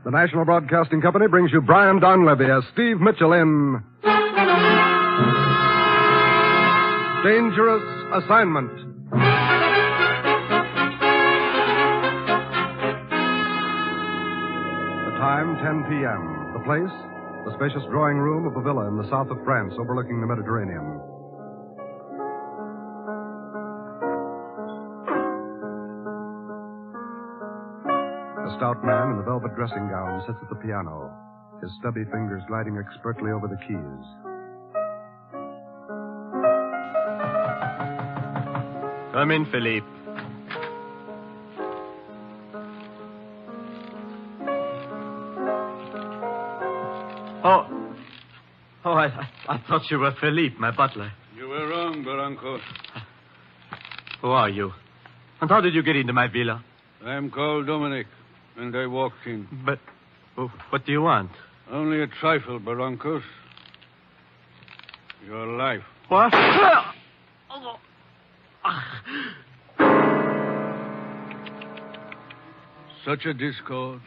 The National Broadcasting Company brings you Brian Donlevy as Steve Mitchell in Dangerous Assignment. The time, 10 p.m. The place, the spacious drawing room of a villa in the south of France overlooking the Mediterranean. A stout man in a velvet dressing gown sits at the piano, his stubby fingers gliding expertly over the keys. Come in, Philippe. Oh, I thought you were Philippe, my butler. You were wrong, Barranco. Who are you? And how did you get into my villa? I'm called Dominic, and I walked in. But what do you want? Only a trifle, Barrancos. Your life. What? Such a discord.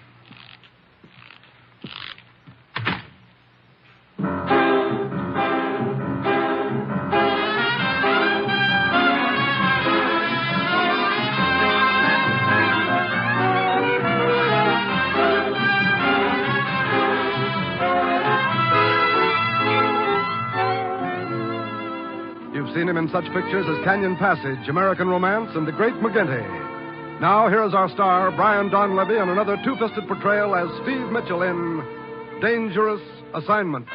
You've seen him in such pictures as Canyon Passage, American Romance, and The Great McGinty. Now, here is our star, Brian Donlevy, in another two-fisted portrayal as Steve Mitchell in Dangerous Assignment.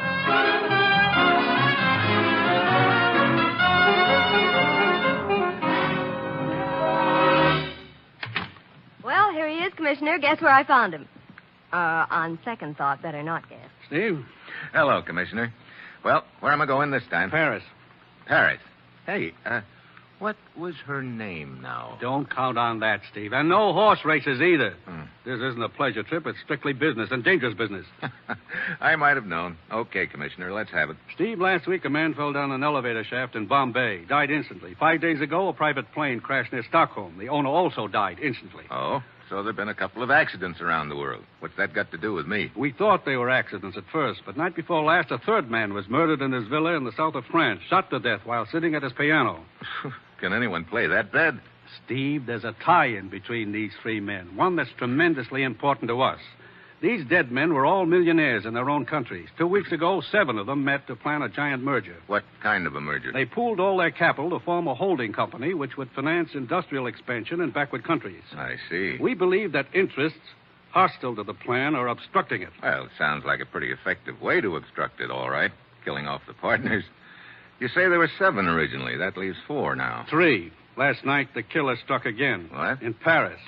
Well, here he is, Commissioner. Guess where I found him? On second thought, better not guess. Steve? Hello, Commissioner. Well, where am I going this time? Paris. Paris. Hey, what was her name now? Don't count on that, Steve. And no horse races either. This isn't a pleasure trip. It's strictly business, and dangerous business. I might have known. Okay, Commissioner, let's have it. Steve, last week a man fell down an elevator shaft in Bombay. Died instantly. 5 days ago, a private plane crashed near Stockholm. The owner also died instantly. Oh, so there have been a couple of accidents around the world. What's that got to do with me? We thought they were accidents at first, but night before last, a third man was murdered in his villa in the south of France, shot to death while sitting at his piano. Can anyone play that bad? Steve, there's a tie-in between these three men, one that's tremendously important to us. These dead men were all millionaires in their own countries. 2 weeks ago, 7 of them met to plan a giant merger. What kind of a merger? They pooled all their capital to form a holding company which would finance industrial expansion in backward countries. I see. We believe that interests hostile to the plan are obstructing it. Well, it sounds like a pretty effective way to obstruct it, all right. Killing off the partners. You say there were 7 originally. That leaves 4 now. 3. Last night, the killer struck again. What? In Paris.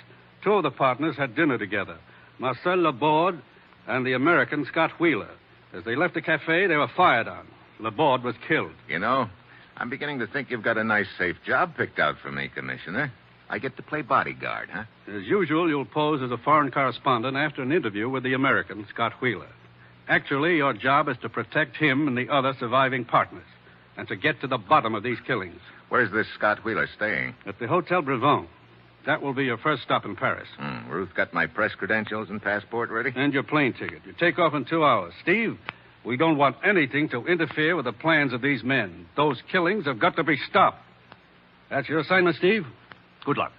2 of the partners had dinner together. Marcel Laborde and the American Scott Wheeler. As they left the cafe, they were fired on. Laborde was killed. You know, I'm beginning to think you've got a nice, safe job picked out for me, Commissioner. I get to play bodyguard, huh? As usual, you'll pose as a foreign correspondent after an interview with the American, Scott Wheeler. Actually, your job is to protect him and the other surviving partners, and to get to the bottom of these killings. Where's this Scott Wheeler staying? At the Hotel Brevant. That will be your first stop in Paris. Ruth got my press credentials and passport ready? And your plane ticket. You take off in 2 hours. Steve, we don't want anything to interfere with the plans of these men. Those killings have got to be stopped. That's your assignment, Steve. Good luck.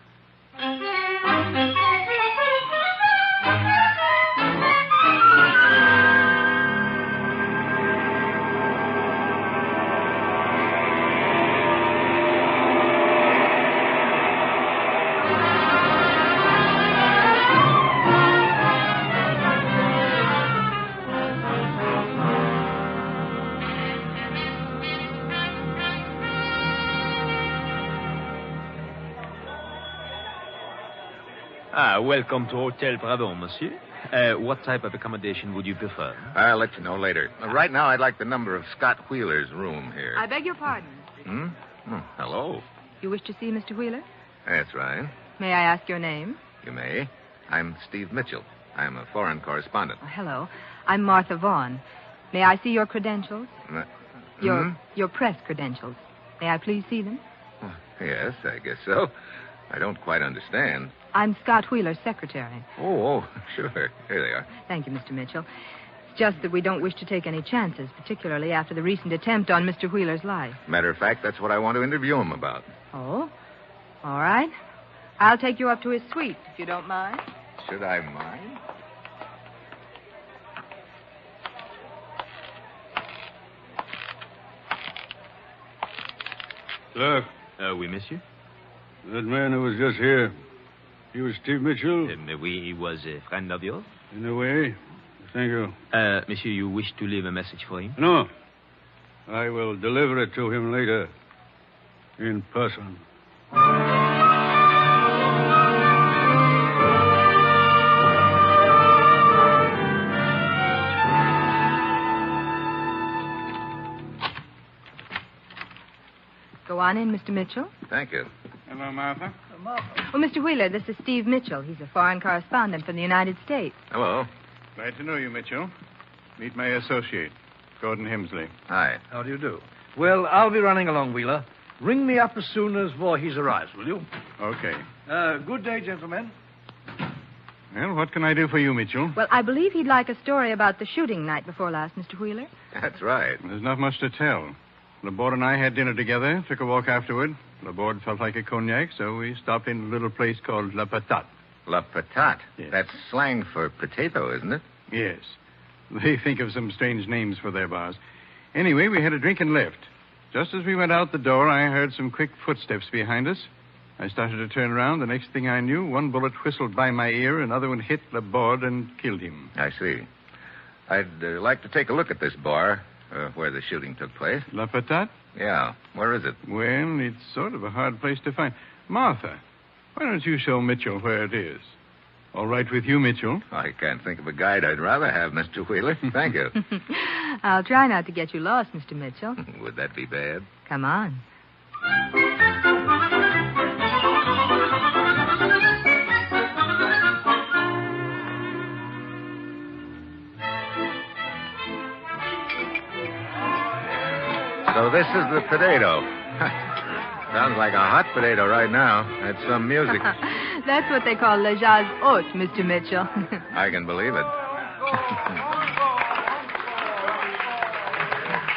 Welcome to Hotel Brabant, monsieur. What type of accommodation would you prefer? I'll let you know later. Right now, I'd like the number of Scott Wheeler's room here. I beg your pardon. Hello. You wish to see Mr. Wheeler? That's right. May I ask your name? You may. I'm Steve Mitchell. I'm a foreign correspondent. Oh, hello. I'm Martha Vaughn. May I see your credentials? Your press credentials. May I please see them? Yes, I guess so. I don't quite understand. I'm Scott Wheeler's secretary. Oh, sure. Here they are. Thank you, Mr. Mitchell. It's just that we don't wish to take any chances, particularly after the recent attempt on Mr. Wheeler's life. Matter of fact, that's what I want to interview him about. Oh? All right. I'll take you up to his suite, if you don't mind. Should I mind? Look, Oui, monsieur. that man who was just here, he was Steve Mitchell? Oui, he was a friend of yours. In a way. Thank you. Monsieur, you wish to leave a message for him? No. I will deliver it to him later. In person. Go on in, Mr. Mitchell. Thank you. Hello, Martha. Oh, Mr. Wheeler, this is Steve Mitchell. He's a foreign correspondent from the United States. Hello. Glad to know you, Mitchell. Meet my associate, Gordon Hemsley. Hi. How do you do? Well, I'll be running along, Wheeler. Ring me up as soon as Voorhees arrives, will you? Okay. Good day, gentlemen. Well, what can I do for you, Mitchell? Well, I believe he'd like a story about the shooting night before last, Mr. Wheeler. That's right. There's not much to tell. Laborde and I had dinner together, took a walk afterward. Laborde felt like a cognac, so we stopped in a little place called La Patate. La patate. Yes. That's slang for potato, isn't it? Yes. They think of some strange names for their bars. Anyway, we had a drink and left. Just as we went out the door, I heard some quick footsteps behind us. I started to turn around. The next thing I knew, one bullet whistled by my ear, another one hit Laborde and killed him. I see. I'd like to take a look at this bar where the shooting took place. La Patate? Yeah. Where is it? Well, it's sort of a hard place to find. Martha, why don't you show Mitchell where it is? All right with you, Mitchell? I can't think of a guide I'd rather have, Mr. Wheeler. Thank you. I'll try not to get you lost, Mr. Mitchell. Would that be bad? Come on. So this is the potato. Sounds like a hot potato right now. That's some music. That's what they call le jazz haute, Mr. Mitchell. I can believe it.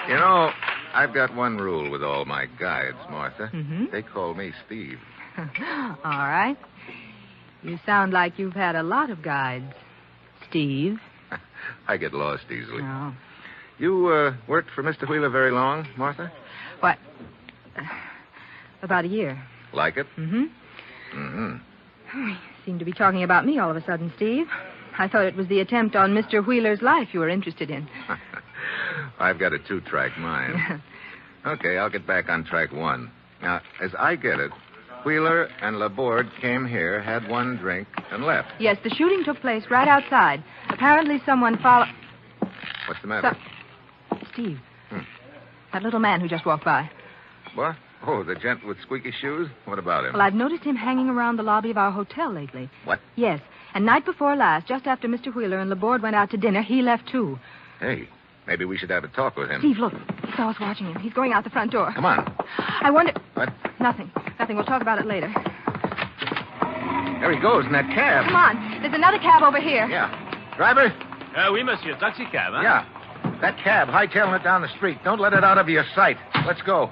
You know, I've got one rule with all my guides, Martha. Mm-hmm. They call me Steve. All right. You sound like you've had a lot of guides, Steve. I get lost easily. No. You worked for Mr. Wheeler very long, Martha? What? About a year. Like it? Mm-hmm. Mm-hmm. You seem to be talking about me all of a sudden, Steve. I thought it was the attempt on Mr. Wheeler's life you were interested in. I've got a 2-track mind. Okay, I'll get back on track 1. Now, as I get it, Wheeler and Laborde came here, had one drink, and left. Yes, the shooting took place right outside. Apparently someone followed... What's the matter? Steve. That little man who just walked by. What? Oh, the gent with squeaky shoes? What about him? Well, I've noticed him hanging around the lobby of our hotel lately. What? Yes. And night before last, just after Mr. Wheeler and Laborde went out to dinner, he left too. Hey, maybe we should have a talk with him. Steve, look. He saw us watching him. He's going out the front door. Come on. I wonder... What? Nothing. We'll talk about it later. There he goes in that cab. Come on. There's another cab over here. Yeah. Driver? Oui, monsieur. Taxi cab, huh? Yeah. That cab, hightailing it down the street. Don't let it out of your sight. Let's go.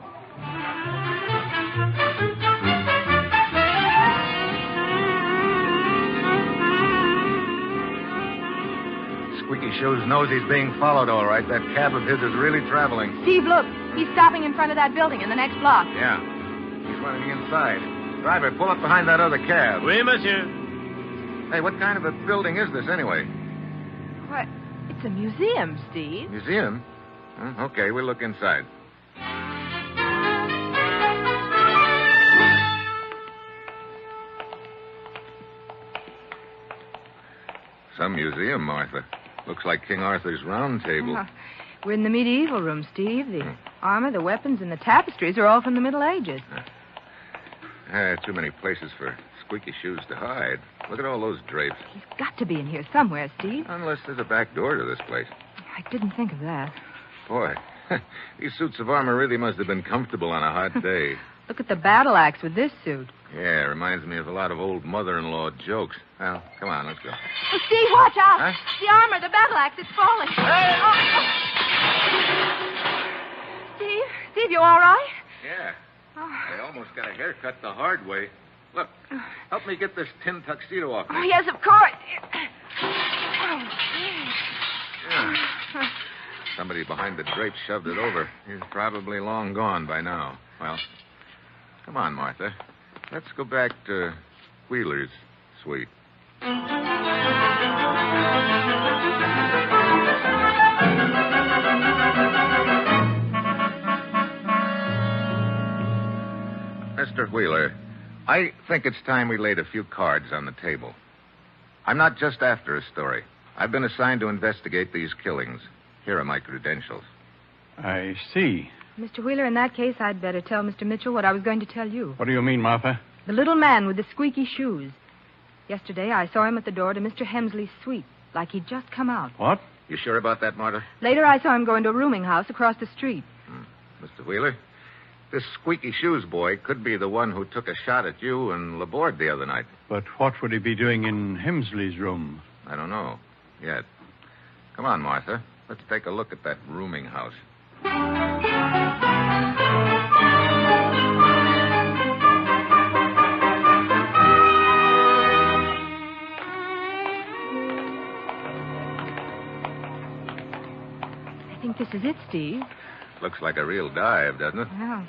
Squeaky Shoes knows he's being followed all right. That cab of his is really traveling. Steve, look. He's stopping in front of that building in the next block. Yeah. He's running inside. Driver, pull up behind that other cab. Oui, monsieur. Hey, what kind of a building is this anyway? What? It's a museum, Steve. Museum? Okay, we'll look inside. Some museum, Martha. Looks like King Arthur's Round Table. We're in the medieval room, Steve. The armor, the weapons, and the tapestries are all from the Middle Ages. Too many places for Squeaky Shoes to hide. Look at all those drapes. He's got to be in here somewhere, Steve. Unless there's a back door to this place. I didn't think of that. Boy, these suits of armor really must have been comfortable on a hot day. Look at the battle axe with this suit. Yeah, reminds me of a lot of old mother-in-law jokes. Well, come on, let's go. Oh, Steve, watch out. Huh? The armor, the battle axe, it's falling. Steve, you all right? Yeah. Oh. I almost got a haircut the hard way. Look, help me get this tin tuxedo off me. Oh, yes, of course. Yeah. Somebody behind the drapes shoved it over. He's probably long gone by now. Well, come on, Martha. Let's go back to Wheeler's suite. Mr. Wheeler, I think it's time we laid a few cards on the table. I'm not just after a story. I've been assigned to investigate these killings. Here are my credentials. I see. Mr. Wheeler, in that case, I'd better tell Mr. Mitchell what I was going to tell you. What do you mean, Martha? The little man with the squeaky shoes. Yesterday, I saw him at the door to Mr. Hemsley's suite, like he'd just come out. What? You sure about that, Martha? Later, I saw him go into a rooming house across the street. Mr. Wheeler, this squeaky shoes boy could be the one who took a shot at you and Laborde the other night. But what would he be doing in Hemsley's room? I don't know yet. Come on, Martha. Let's take a look at that rooming house. I think this is it, Steve. Looks like a real dive, doesn't it? Yeah.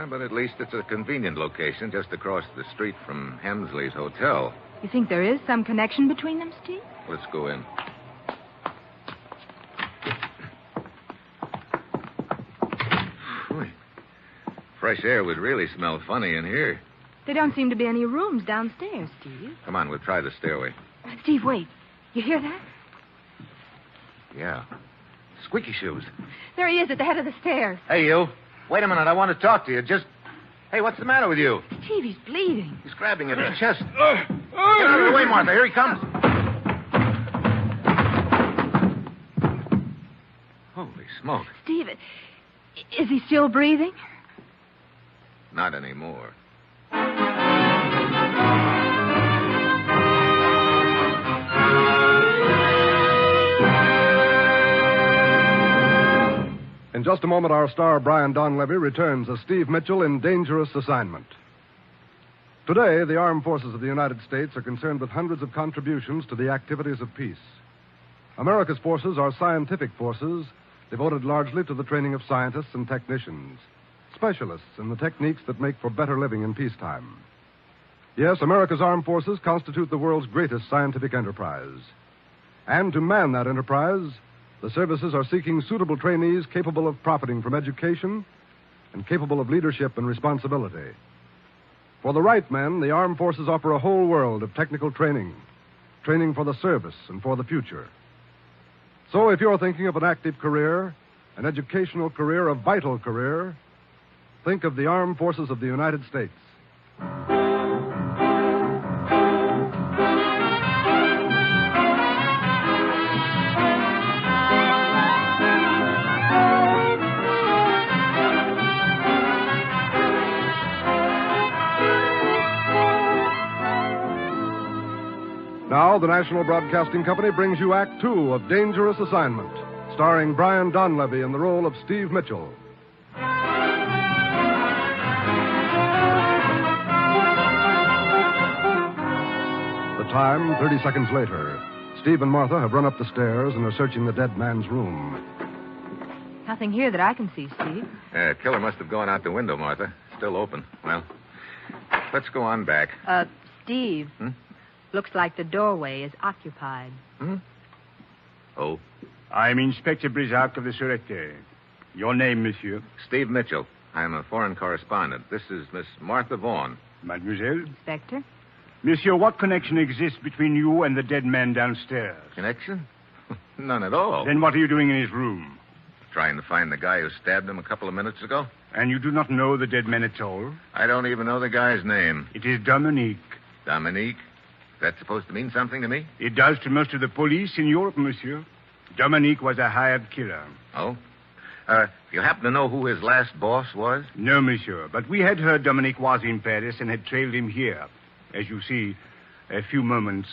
But at least it's a convenient location just across the street from Hemsley's hotel. You think there is some connection between them, Steve? Let's go in. Whew. Fresh air would really smell funny in here. There don't seem to be any rooms downstairs, Steve. Come on, we'll try the stairway. Steve, wait. You hear that? Yeah. Squeaky shoes. There he is at the head of the stairs. Hey, you. Wait a minute. I want to talk to you. Hey, what's the matter with you? Steve, he's bleeding. He's grabbing at his chest. Get out of the way, Martha. Here he comes. Holy smoke. Steve, is he still breathing? Not anymore. In just a moment, our star, Brian Donlevy, returns as Steve Mitchell in Dangerous Assignment. Today, the armed forces of the United States are concerned with hundreds of contributions to the activities of peace. America's forces are scientific forces devoted largely to the training of scientists and technicians, specialists in the techniques that make for better living in peacetime. Yes, America's armed forces constitute the world's greatest scientific enterprise. And to man that enterprise, the services are seeking suitable trainees capable of profiting from education and capable of leadership and responsibility. For the right men, the armed forces offer a whole world of technical training for the service and for the future. So if you're thinking of an active career, an educational career, a vital career, think of the armed forces of the United States. Now, the National Broadcasting Company brings you Act Two of Dangerous Assignment, starring Brian Donlevy in the role of Steve Mitchell. The time, 30 seconds later. Steve and Martha have run up the stairs and are searching the dead man's room. Nothing here that I can see, Steve. Killer must have gone out the window, Martha. Still open. Well, let's go on back. Steve. Looks like the doorway is occupied. Oh? I'm Inspector Brisac of the Sûreté. Your name, monsieur? Steve Mitchell. I'm a foreign correspondent. This is Miss Martha Vaughn. Mademoiselle? Inspector? Monsieur, what connection exists between you and the dead man downstairs? Connection? None at all. Then what are you doing in his room? Trying to find the guy who stabbed him a couple of minutes ago. And you do not know the dead man at all? I don't even know the guy's name. It is Dominique. Dominique? That's supposed to mean something to me? It does to most of the police in Europe, monsieur. Dominique was a hired killer. Oh? You happen to know who his last boss was? No, monsieur, but we had heard Dominic was in Paris and had trailed him here. As you see, a few moments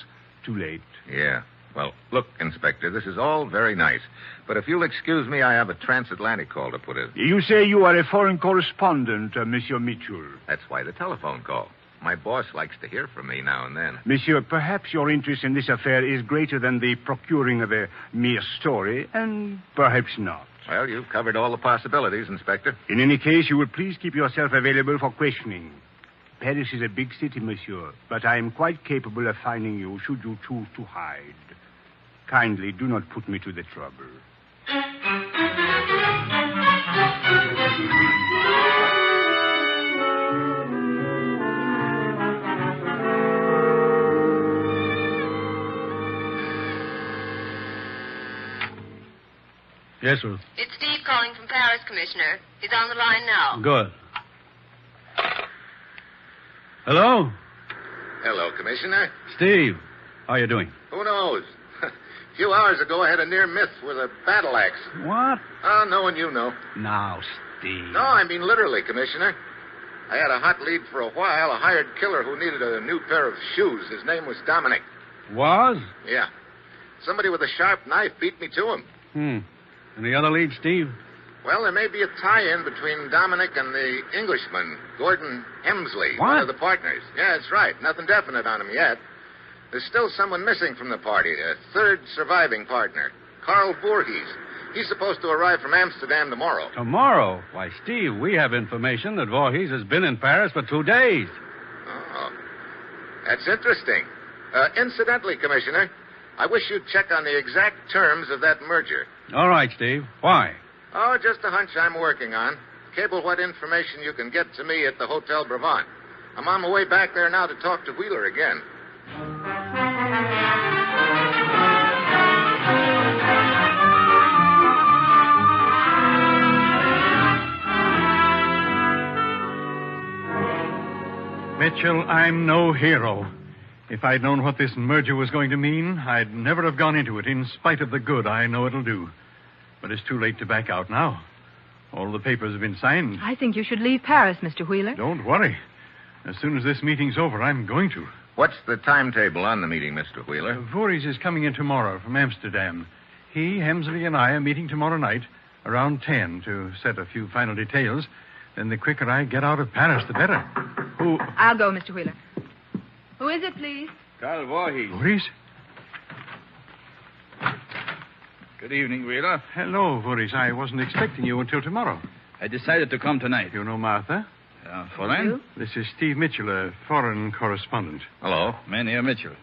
too late. Yeah. Well, look, Inspector, this is all very nice. But if you'll excuse me, I have a transatlantic call to put in. You say you are a foreign correspondent, Monsieur Mitchell. That's why the telephone call. My boss likes to hear from me now and then. Monsieur, perhaps your interest in this affair is greater than the procuring of a mere story, and perhaps not. Well, you've covered all the possibilities, Inspector. In any case, you will please keep yourself available for questioning. Paris is a big city, monsieur, but I am quite capable of finding you should you choose to hide. Kindly do not put me to the trouble. Yes, Ruth. It's Steve calling from Paris, Commissioner. He's on the line now. Good. Hello? Hello, Commissioner. Steve, how are you doing? Who knows? A few hours ago, I had a near miss with a battle axe. What? Oh, no one you know. Now, Steve. No, I mean literally, Commissioner. I had a hot lead for a while, a hired killer who needed a new pair of shoes. His name was Dominic. Was? Yeah. Somebody with a sharp knife beat me to him. Any other leads, Steve? Well, there may be a tie-in between Dominic and the Englishman, Gordon Hemsley, What? one of the partners. Yeah, that's right. Nothing definite on him yet. There's still someone missing from the party, a third surviving partner, Carl Voorhees. He's supposed to arrive from Amsterdam tomorrow. Tomorrow? Why, Steve, we have information that Voorhees has been in Paris for 2 days. Oh, that's interesting. Incidentally, Commissioner, I wish you'd check on the exact terms of that merger. All right, Steve. Why? Oh, just a hunch I'm working on. Cable what information you can get to me at the Hotel Brabant. I'm on my way back there now to talk to Wheeler again. Mitchell, I'm no hero. If I'd known what this merger was going to mean, I'd never have gone into it, in spite of the good I know it'll do. But it's too late to back out now. All the papers have been signed. I think you should leave Paris, Mr. Wheeler. Don't worry. As soon as this meeting's over, I'm going to. What's the timetable on the meeting, Mr. Wheeler? Voorhees is coming in tomorrow from Amsterdam. He, Hemsley, and I are meeting tomorrow night around 10 to set a few final details. Then the quicker I get out of Paris, the better. Who? I'll go, Mr. Wheeler. Who is it, please? Carl Voorhees. Voorhees? Good evening, Wheeler. Hello, Voorhees. I wasn't expecting you until tomorrow. I decided to come tonight. You know Martha? Fräulein? This is Steve Mitchell, a foreign correspondent. Hello. Millionaire Mitchell.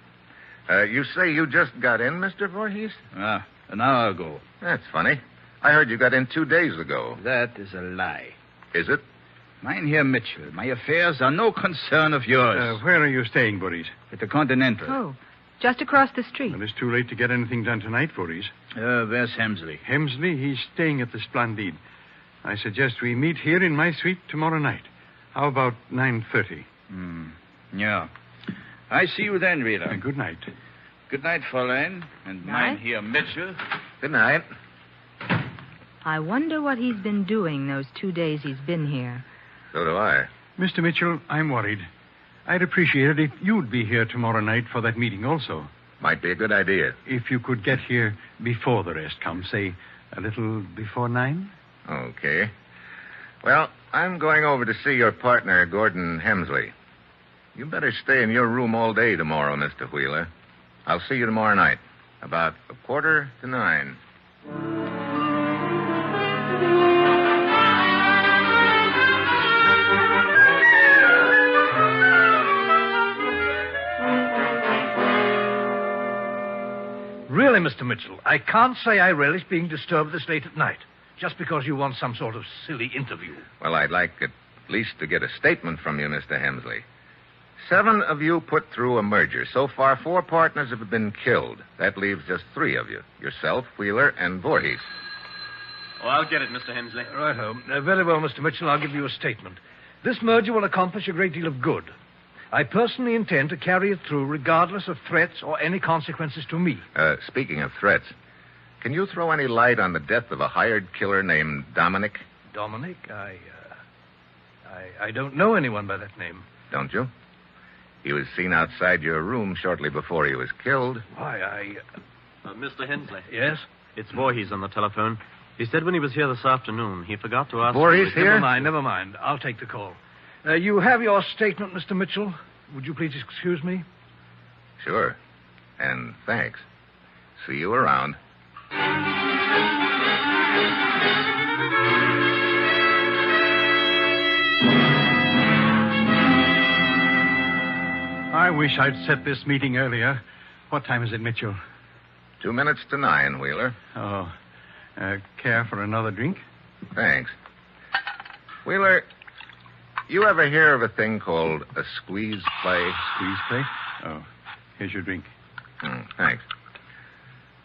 You say you just got in, Mr. Voorhees? An hour ago. That's funny. I heard you got in 2 days ago. That is a lie. Is it? Mynheer Mitchell, my affairs are no concern of yours. Where are you staying, Voorhees? At the Continental. Oh, just across the street. Well, it's too late to get anything done tonight, Voorhees. Where's Hemsley? Hemsley, he's staying at the Splendide. I suggest we meet here in my suite tomorrow night. How about 9:30? Yeah. I see you then, Wheeler. Good night. Good night, Fräulein. And Night. Mynheer Mitchell. Good night. I wonder what he's been doing those 2 days he's been here. So do I. Mr. Mitchell, I'm worried. I'd appreciate it if you'd be here tomorrow night for that meeting also. Might be a good idea. If you could get here before the rest come, say, a little before 9? Okay. Well, I'm going over to see your partner, Gordon Hemsley. You better stay in your room all day tomorrow, Mr. Wheeler. I'll see you tomorrow night, about 8:45. Really, Mr. Mitchell, I can't say I relish being disturbed this late at night, just because you want some sort of silly interview. Well, I'd like at least to get a statement from you, Mr. Hemsley. 7 of you put through a merger. So far, 4 partners have been killed. That leaves just 3 of you. Yourself, Wheeler, and Voorhees. Oh, I'll get it, Mr. Hemsley. Righto. Very well, Mr. Mitchell, I'll give you a statement. This merger will accomplish a great deal of good. I personally intend to carry it through regardless of threats or any consequences to me. Speaking of threats, Can you throw any light on the death of a hired killer named Dominic? Dominic? I don't know anyone by that name. Don't you? He was seen outside your room shortly before he was killed. Why, Mr. Hensley. Yes? It's Voorhees on the telephone. He said when he was here this afternoon, he forgot to ask... Voorhees here? Never mind. I'll take the call. You have your statement, Mr. Mitchell. Would you please excuse me? Sure. And thanks. See you around. I wish I'd set this meeting earlier. What time is it, Mitchell? 2 minutes to 9, Wheeler. Oh, care for another drink? Thanks. Wheeler, you ever hear of a thing called a squeeze play? Squeeze play? Oh, here's your drink. Thanks.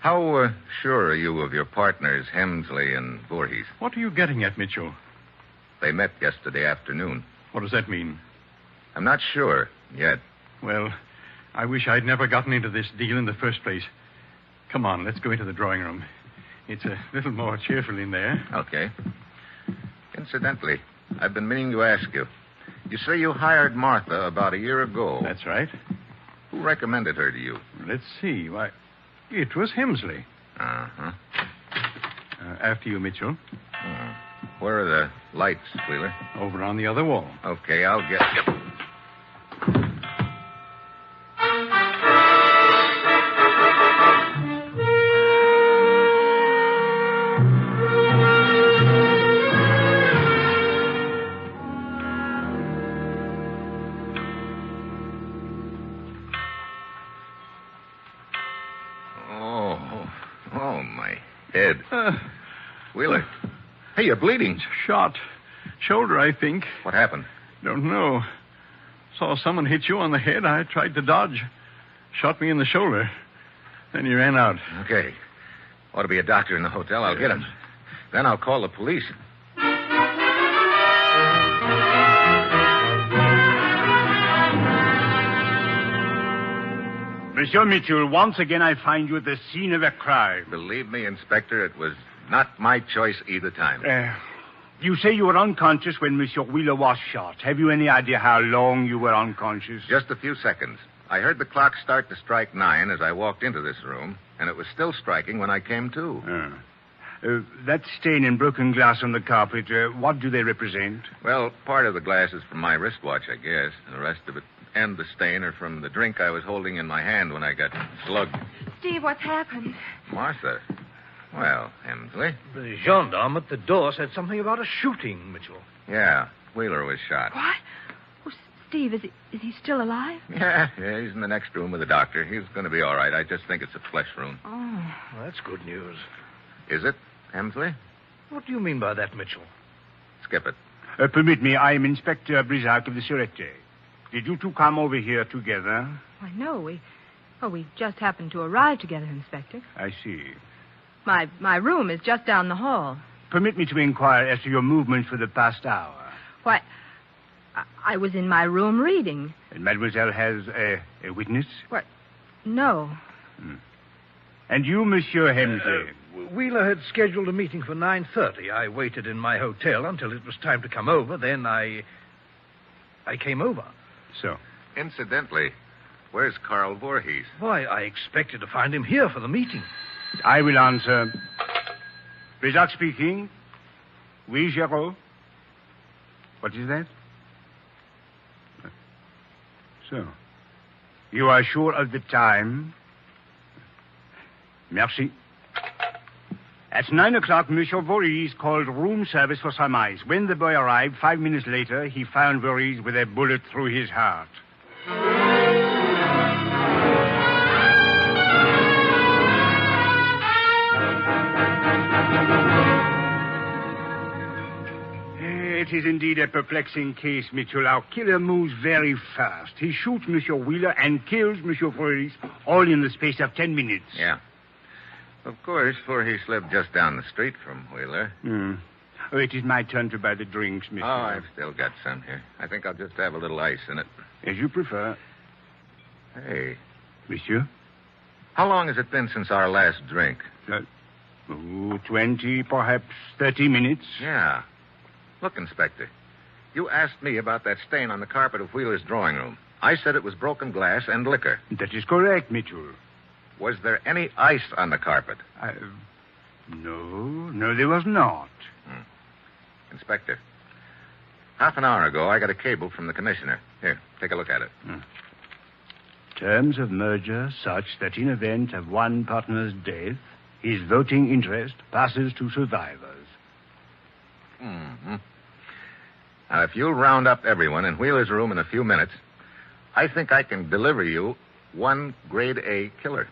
How sure are you of your partners, Hemsley and Voorhees? What are you getting at, Mitchell? They met yesterday afternoon. What does that mean? I'm not sure yet. Well, I wish I'd never gotten into this deal in the first place. Come on, let's go into the drawing room. It's a little more cheerful in there. Okay. Incidentally, I've been meaning to ask you. You say you hired Martha about a year ago. That's right. Who recommended her to you? Let's see. Why, it was Hemsley. Uh-huh. After you, Mitchell. Where are the lights, Wheeler? Over on the other wall. Okay, I'll get... Yep. Oh, my head. Wheeler. Hey, you're bleeding. Shot. Shoulder, I think. What happened? Don't know. Saw someone hit you on the head. I tried to dodge. Shot me in the shoulder. Then he ran out. Okay. Ought to be a doctor in the hotel. I'll get him. Then I'll call the police. Monsieur Mitchell, once again I find you at the scene of a crime. Believe me, Inspector, it was not my choice either time. You say you were unconscious when Monsieur Wheeler was shot. Have you any idea how long you were unconscious? Just a few seconds. I heard the clock start to strike 9 as I walked into this room, and it was still striking when I came to. That stain and broken glass on the carpet, what do they represent? Well, part of the glass is from my wristwatch, I guess. The rest of it and the stain are from the drink I was holding in my hand when I got slugged. Steve, what's happened? Martha. Well, Hemsley. The gendarme at the door said something about a shooting, Mitchell. Yeah, Wheeler was shot. What? Oh, Steve, is he still alive? Yeah, he's in the next room with the doctor. He's going to be all right. I just think it's a flesh wound. Oh. Well, that's good news. Is it, Hemsley? What do you mean by that, Mitchell? Skip it. Permit me, I am Inspector Brisac of the Sûreté. Did you two come over here together? Why, no, we just happened to arrive together, Inspector. I see. My room is just down the hall. Permit me to inquire as to your movements for the past hour. Why, I was in my room reading. And Mademoiselle has a witness? What? No. And you, Monsieur Hemsley? Wheeler had scheduled a meeting for 9:30. I waited in my hotel until it was time to come over. Then I came over. So? Incidentally, where's Carl Voorhees? Why, I expected to find him here for the meeting. I will answer. Brisac speaking. Oui, Giraud. What is that? So, you are sure of the time? Merci. At 9 o'clock, Monsieur Voorhees called room service for some ice. When the boy arrived, 5 minutes later, he found Voorhees with a bullet through his heart. It is indeed a perplexing case, Mitchell. Our killer moves very fast. He shoots Monsieur Wheeler and kills Monsieur Voorhees all in the space of 10 minutes. Yeah. Of course, Voorhees lived just down the street from Wheeler. Oh, it is my turn to buy the drinks, Mr. Oh, I've still got some here. I think I'll just have a little ice in it. As you prefer. Hey. Monsieur? How long has it been since our last drink? Oh, 20, perhaps 30 minutes. Yeah. Look, Inspector, you asked me about that stain on the carpet of Wheeler's drawing room. I said it was broken glass and liquor. That is correct, Mitchell. Was there any ice on the carpet? No, there was not. Inspector, half an hour ago, I got a cable from the commissioner. Here, take a look at it. Terms of merger such that in event of one partner's death, his voting interest passes to survivors. Mm-hmm. Now, if you'll round up everyone in Wheeler's room in a few minutes, I think I can deliver you one grade A killer.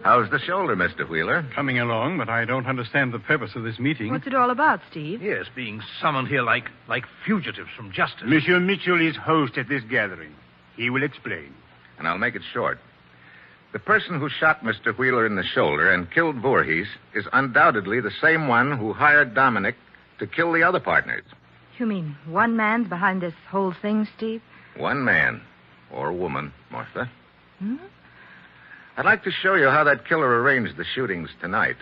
How's the shoulder, Mr. Wheeler? Coming along, but I don't understand the purpose of this meeting. What's it all about, Steve? Yes, being summoned here like fugitives from justice. Monsieur Mitchell is host at this gathering. He will explain. And I'll make it short. The person who shot Mr. Wheeler in the shoulder and killed Voorhees is undoubtedly the same one who hired Dominic to kill the other partners. You mean one man's behind this whole thing, Steve? One man. Or woman, Martha. I'd like to show you how that killer arranged the shootings tonight.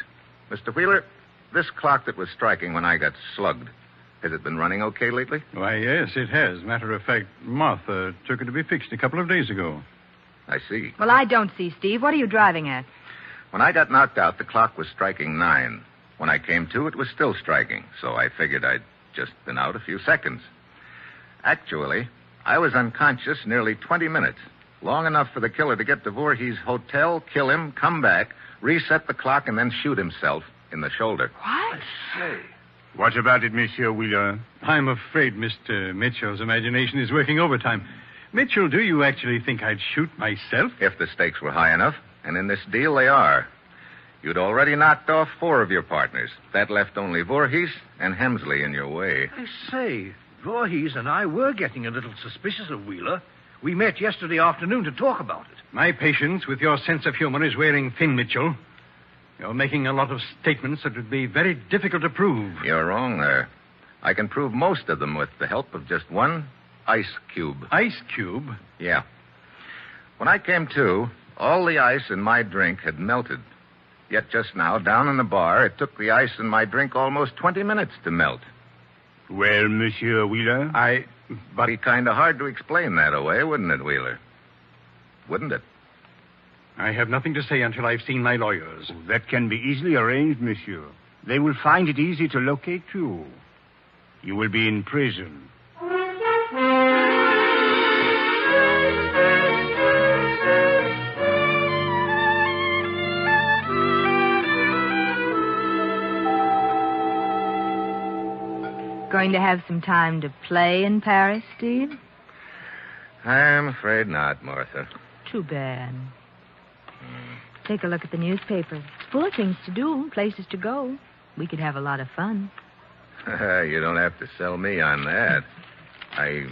Mr. Wheeler, this clock that was striking when I got slugged, has it been running okay lately? Why, yes, it has. Matter of fact, Martha took it to be fixed a couple of days ago. I see. Well, I don't see, Steve. What are you driving at? When I got knocked out, the clock was striking 9. When I came to, it was still striking, so I figured I'd just been out a few seconds. Actually, I was unconscious nearly 20 minutes. Long enough for the killer to get to Voorhees' hotel, kill him, come back, reset the clock, and then shoot himself in the shoulder. What? What about it, Monsieur Wheeler? I'm afraid Mr. Mitchell's imagination is working overtime. Mitchell, do you actually think I'd shoot myself? If the stakes were high enough, and in this deal they are. You'd already knocked off 4 of your partners. That left only Voorhees and Hemsley in your way. I say, Voorhees and I were getting a little suspicious of Wheeler. We met yesterday afternoon to talk about it. My patience with your sense of humor is wearing thin, Mitchell. You're making a lot of statements that would be very difficult to prove. You're wrong there. I can prove most of them with the help of just one ice cube. Ice cube? Yeah. When I came to, all the ice in my drink had melted. Yet just now, down in the bar, it took the ice in my drink almost 20 minutes to melt. Well, Monsieur Wheeler? But it'd be kind of hard to explain that away, wouldn't it, Wheeler? Wouldn't it? I have nothing to say until I've seen my lawyers. That can be easily arranged, Monsieur. They will find it easy to locate you. You will be in prison. Going to have some time to play in Paris, Steve? I'm afraid not, Martha. Too bad. Take a look at the newspaper. It's full of things to do, places to go. We could have a lot of fun. You don't have to sell me on that. Hey,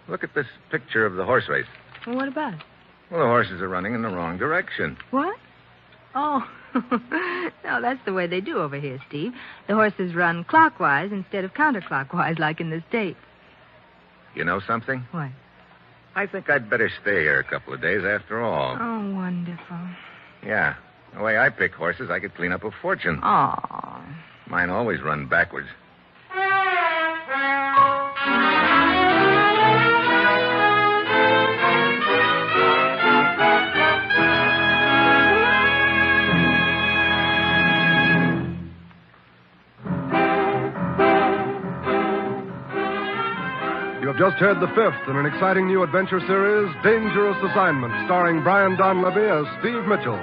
look at this picture of the horse race. Well, what about it? Well, the horses are running in the wrong direction. What? Oh, no, that's the way they do over here, Steve. The horses run clockwise instead of counterclockwise like in the States. You know something? What? I think I'd better stay here a couple of days after all. Oh, wonderful. Yeah. The way I pick horses, I could clean up a fortune. Oh. Mine always run backwards. You have just heard the 5th in an exciting new adventure series, Dangerous Assignment, starring Brian Donlevy as Steve Mitchell.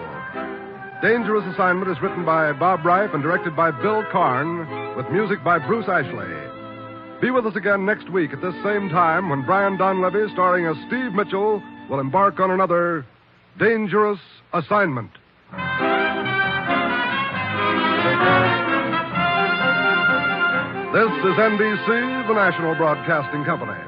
Dangerous Assignment is written by Bob Reif and directed by Bill Karn, with music by Bruce Ashley. Be with us again next week at this same time when Brian Donlevy, starring as Steve Mitchell, will embark on another Dangerous Assignment. This is NBC, the national broadcasting company.